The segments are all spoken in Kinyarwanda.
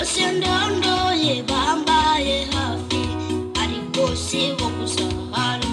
Sendondo ye bambaye hafi ariko si wo gusa hari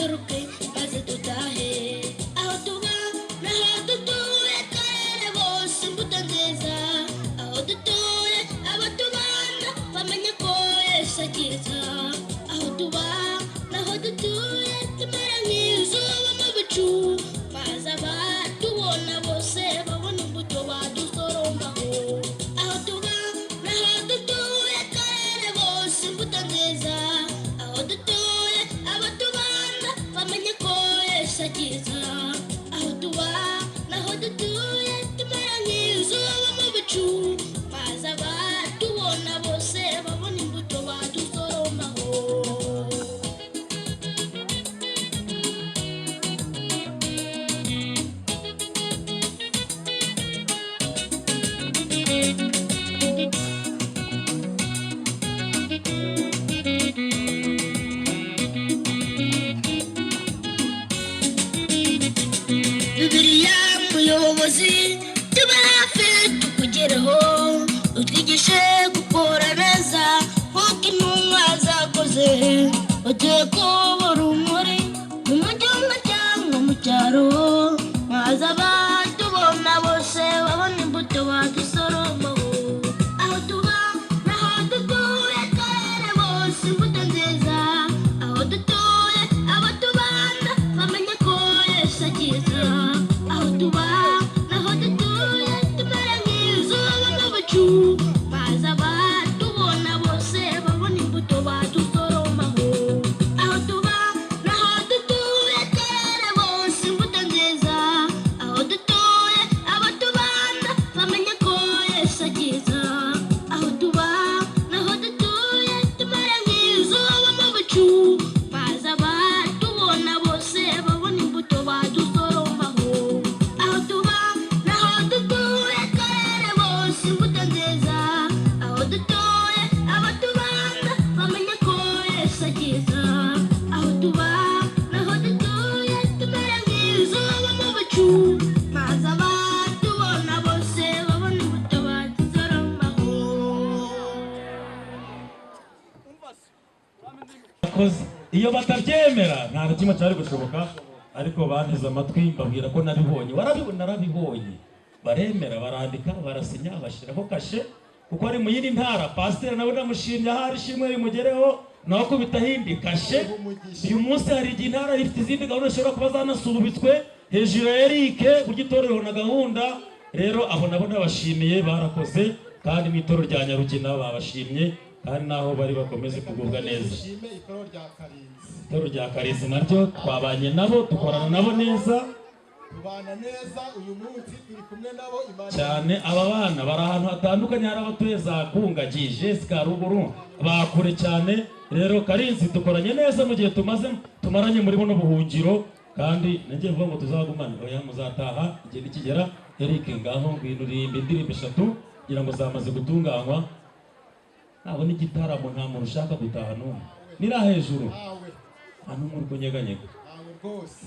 garuke maze dutahe aho tuba naho dutuye karere bose imbuto nziza aho dutuye abo tubana bamenye ko Yesu akiza aho tuba naho dutuye tumera nk'izuba mu bicu maze abatubona bose babona imbuto badusorombaho aho tuba naho dutuye karere bose imbuto nziza aho dutuye abo tubana bamenye ko Yesu akiza aho tuba naho dutuye tumera nk'izuba mu bicu maze abatubona bose babona imbuto badusorombaho Bibiliya muyobozi tuba hafi tukugeraho utwigishe gukora neza nk'uko intumwa zakoze ugiye kuba urumuri mu mujyi cyangwa mu cyaro maze abatubona bose babona imbuto badusoromaho aho tuba naho dutuye karere bose imbuto nziza aho dutuye abo tubana bamenye ko Yesu akiza aho tuba naho dutuye tumera nk'izuba mu bicu maze abatubona bose babona imbuto badusoromaho aho tuba naho dutuye karere bose imbuto nziza aho dutuye abo tubana bamenye ko Yesu akiza aho tuba naho dutuye tumera nk'izuba mu bicu maze abatubona bose babona imbuto badusoromaho aho tuba naho dutuye karere bose imbuto nziza aho dutuye abo tubana bamenye ko Yesu akiza aho tuba naho dutuye tumera nk'izuba mu bicu maze abatubona bose babona imbuto badusoromaho iyo batabyemera nta na kimwe cyari gushoboka ariko banteze amatwi mbabwira ko nabibonye narabibonye baremera barandika barasinya bashyiraho kashe kuko ari mu yindi ntara pasiteri nawe namushimye ahari ishimwe rimugereho nawe ko bitahindi kashe uyu munsi hari igihe intara ifite izindi gahunda zishobora kuba zanasubitswe hejuru ya Erike buryo itorero na gahunda rero abo nabo nabashimiye barakoze kandi mu itorero rya Nyarugina babashimye kandi naho bari bakomeze kugubwa neza itorero rya Karinzi naryo twabanye nabo dukorana nabo neza tubana neza uyu munsi turi kumwe nabo Imana cyane aba bana bari ahantu hatandukanye hari abatuye za Kungagije Sikaruguru bakure cyane rero Karinzi dukoranye neza mu gihe tumaranye muri buno buhungiro kandi nagiye vuga ngo tuzagumane oya muzataha igihe nikigera Eric ngaho ngwino uririmba indirimbo 3 kugira ngo zamaze gutunganywa nabo n'igitaramo nta muntu ushaka gutaha n'umwe nira hejuru awe hano muri kunyeganyega awe rwose